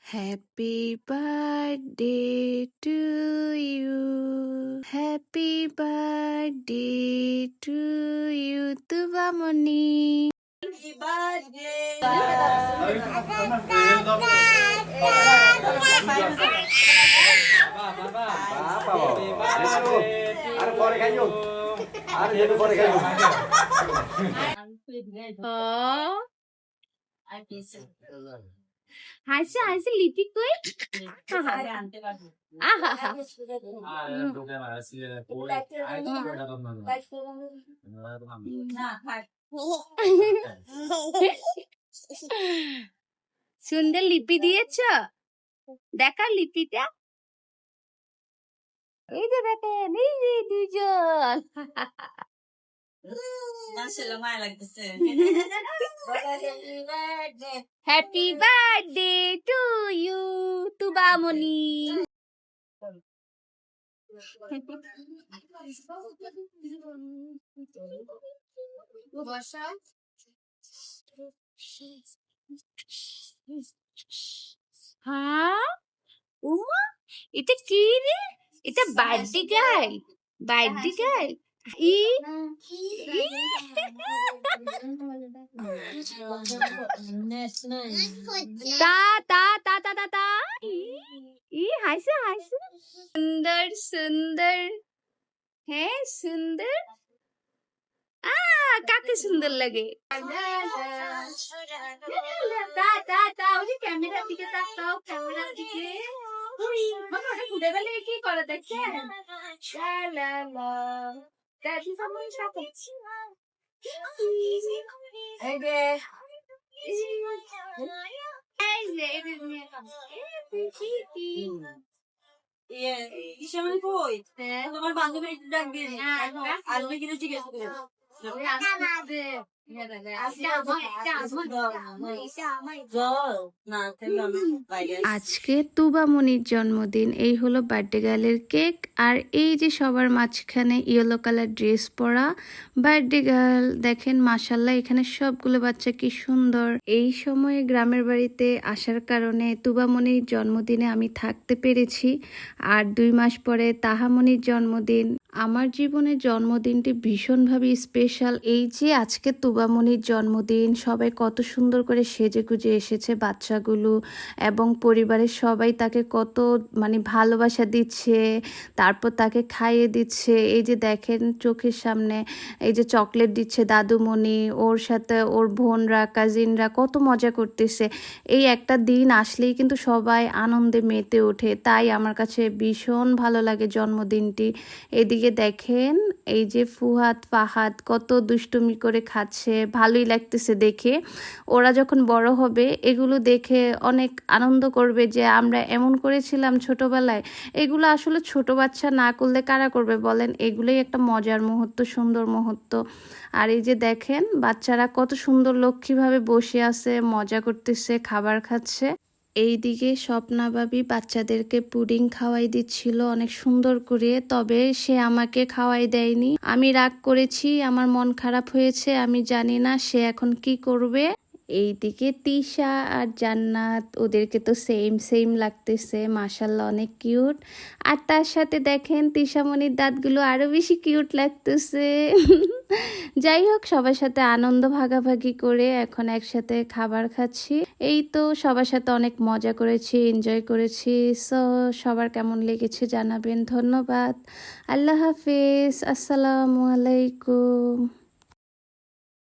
Happy birthday to you. Happy birthday to you, Tubamoni. Happy birthday. হাসি হাসি লিপি কই সুন্দর লিপি দিয়েছ দেখা লিপিটা এই যে দেখেন এই যে দুজন হ্যাপি বার্থডে টু ইউ তুবামনি হ্যাঁ উমা এটা কি রে এটা বার্থডে গার্ল বার্থডে গার্ল ই তা তা তা তা তা তা ই হাসে হাসে সুন্দর সুন্দর হ্যাঁ সুন্দর কাকে সুন্দর লাগে ক্যামেরার দিকে তাকাও ক্যামেরার দিকে ঘুরে বেলে কি করে দেখছেন তোমার বান্ধবী ডাক দিয়ে আলমি কিনে জিজ্ঞেস করে আজকে তুবামনির জন্মদিন এই হলো বার্থডে গার্লের কেক আর এই যে সবার মাঝখানে ইয়েলো কালার ড্রেস পরা বার্থডে গার্ল দেখেন মাশাল্লাহ এখানে সবগুলো বাচ্চা কি সুন্দর এই সময়ে গ্রামের বাড়িতে আসার কারণে তুবামনির জন্মদিনে আমি থাকতে পেরেছি আর 2 মাস পরে তাহামনির জন্মদিন আমার জীবনের জন্মদিনটি ভীষণভাবে স্পেশাল এই যে আজকে তুবামনির জন্মদিন সবাই কত সুন্দর করে সেজেগুজে এসেছে বাচ্চাগুলো এবং পরিবারের সবাই তাকে কত ভালোবাসা দিচ্ছে তারপর তাকে খাইয়ে দিচ্ছে এই যে দেখেন চোখের সামনে এই যে চকলেট দিচ্ছে দাদুমণি ওর সাথে ওর বোনরা কাজিনরা কত মজা করতেছে এই একটা দিন আসলেই কিন্তু সবাই আনন্দে মেতে ওঠে তাই আমার কাছে ভীষণ ভালো লাগে জন্মদিনটি এদিকে দেখেন এই যে ফুহাদ ফাহাদ কত দুষ্টুমি করে খাচ্ছে ভালোই লাগতেছে দেখে ওরা যখন বড় হবে এগুলো দেখে অনেক আনন্দ করবে যে আমরা এমন করেছিলাম ছোটবেলায় এগুলো আসলে ছোট বাচ্চা না করলে কারা করবে বলেন এগুলোই একটা মজার মুহূর্ত সুন্দর মুহূর্ত আর এই যে দেখেন বাচ্চারা কত সুন্দর লক্ষ্মীভাবে বসে আছে মজা করতেছে খাবার খাচ্ছে এইদিকে স্বপ্না ভাবি বাচ্চাদেরকে পুডিং খাওয়াই দিচ্ছিল অনেক সুন্দর করে তবে সে আমাকে খাওয়াই দেয়নি আমি রাগ করেছি আমার মন খারাপ হয়েছে আমি জানি না সে এখন কি করবে এইদিকে তিশা আর জান্নাত ওদেরকে তো সেম লাগতেছে মাশাল্লাহ অনেক কিউট আর তার সাথে দেখেন তিশামণির দাঁতগুলো আরো বেশি কিউট লাগতেছে যাই হোক সবার সাথে আনন্দ ভাগাভাগি করে এখন একসাথে খাবার খাচ্ছি এই তো সবার সাথে অনেক মজা করেছি এনজয় করেছি সো সবার কেমন লেগেছে জানাবেন ধন্যবাদ আল্লাহ হাফেজ আসসালামু আলাইকুম